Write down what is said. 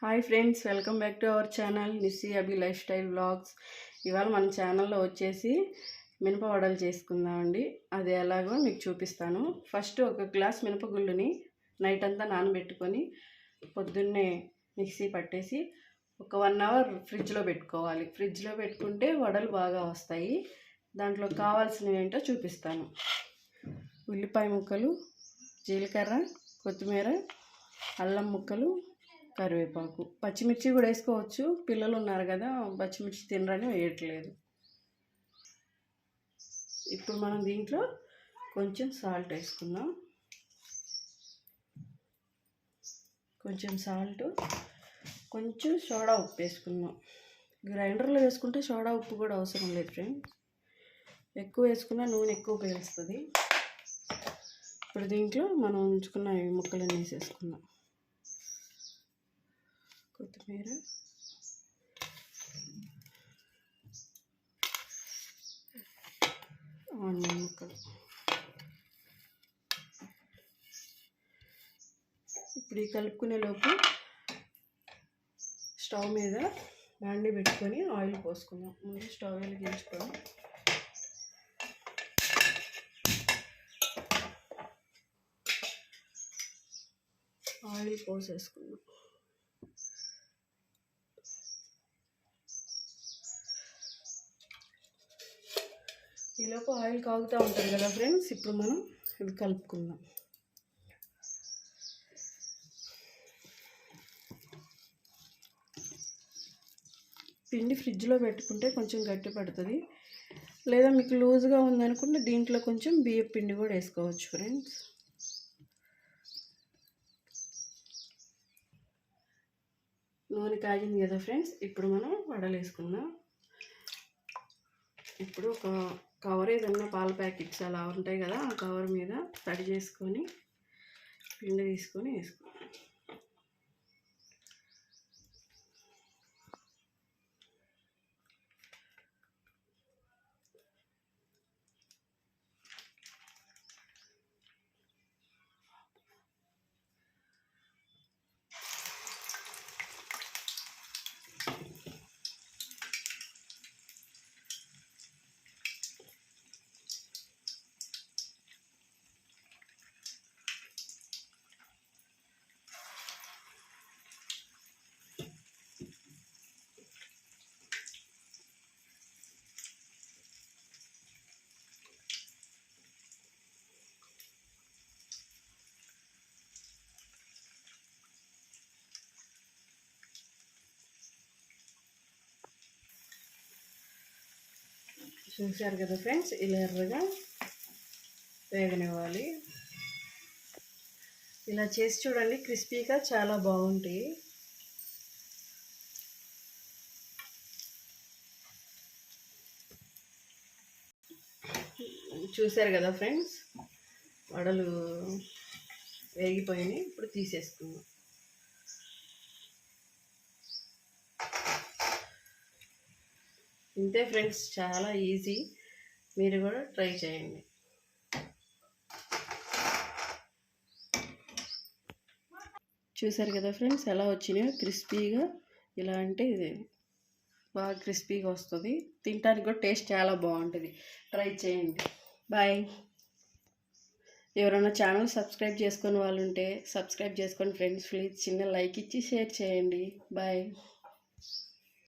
Hi friends, welcome back to our channel Nissy Abhi life style vlogs. ఇవాళ మన ఛానల్లో వచ్చేసి మినప వడలు చేసుకుందామండి. అది ఎలాగో మీకు చూపిస్తాను. ఫస్ట్ ఒక గ్లాస్ మినపగుళ్ళుని నైట్ అంతా నానబెట్టుకొని పొద్దున్నే మిక్సీ పట్టేసి ఒక 1 అవర్ ఫ్రిడ్జ్లో పెట్టుకోవాలి. ఫ్రిడ్జ్లో పెట్టుకుంటే వడలు బాగా వస్తాయి. దాంట్లో కావాల్సినవి ఏంటో చూపిస్తాను. ఉల్లిపాయ ముక్కలు, జీలకర్ర, కొత్తిమీర, అల్లం ముక్కలు, కరివేపాకు, పచ్చిమిర్చి కూడా వేసుకోవచ్చు. పిల్లలు ఉన్నారు కదా, పచ్చిమిర్చి తినరని వేయట్లేదు. ఇప్పుడు మనం దీంట్లో కొంచెం సాల్ట్ వేసుకుందాం. కొంచెం సాల్ట్, కొంచెం సోడా ఉప్పు వేసుకుందాం. గ్రైండర్లో వేసుకుంటే సోడా ఉప్పు కూడా అవసరం లేదు ఫ్రెండ్స్. ఎక్కువ వేసుకున్న నూనె ఎక్కువ పీలుస్తుంది. ఇప్పుడు దీంట్లో మనం ఉంచుకున్న ముక్కలన్నీ వేసేసుకుందాం. కొత్తిమీర, ఆనియన్ ముక్కలు. ఇప్పుడు ఈ కలుపుకునే లోపు స్టవ్ మీద బాండీ పెట్టుకొని ఆయిల్ పోసుకుందాం. ముందు స్టవ్ వెలిగించుకొని ఆయిల్ పోసేసుకుందాం. ఈలోపు ఆయిల్ కాగుతూ ఉంటుంది కదా ఫ్రెండ్స్. ఇప్పుడు మనం ఇవి కలుపుకుందాం. పిండి ఫ్రిడ్జ్లో పెట్టుకుంటే కొంచెం గట్టి పడుతుంది. లేదా మీకు లూజ్గా ఉందనుకుంటే దీంట్లో కొంచెం బియ్యం పిండి కూడా వేసుకోవచ్చు ఫ్రెండ్స్. నూనె కాగింది కదా ఫ్రెండ్స్. ఇప్పుడు మనం వడలు వేసుకుందాం. ఇప్పుడు ఒక కవర్, ఏదన్నా పాల ప్యాకెట్స్ అలా ఉంటాయి కదా, ఆ కవర్ మీద తడి చేసుకొని పిండి తీసుకొని వేసుకోండి. చూశారు కదా ఫ్రెండ్స్, ఇలా ఎర్రగా వేగనివ్వాలి. ఇలా చేసి చూడండి, క్రిస్పీగా చాలా బాగుంటాయి. చూశారు కదా ఫ్రెండ్స్, వడలు వేగిపోయినాయి. ఇప్పుడు తీసేసుకుందాం. ఇంతే ఫ్రెండ్స్, చాలా ఈజీ. మీరు కూడా ట్రై చేయండి. చూసారు కదా ఫ్రెండ్స్, ఎలా వచ్చినాయో క్రిస్పీగా. ఇలా అంటే ఇది బాగా క్రిస్పీగా వస్తుంది. తినడానికి కూడా టేస్ట్ చాలా బాగుంటుంది. ట్రై చేయండి. బాయ్. ఎవరైనా ఛానల్ సబ్స్క్రైబ్ చేసుకుని వాళ్ళు ఉంటే సబ్స్క్రైబ్ చేసుకోండి ఫ్రెండ్స్. ప్లీజ్ చిన్న లైక్ ఇచ్చి షేర్ చేయండి. బాయ్.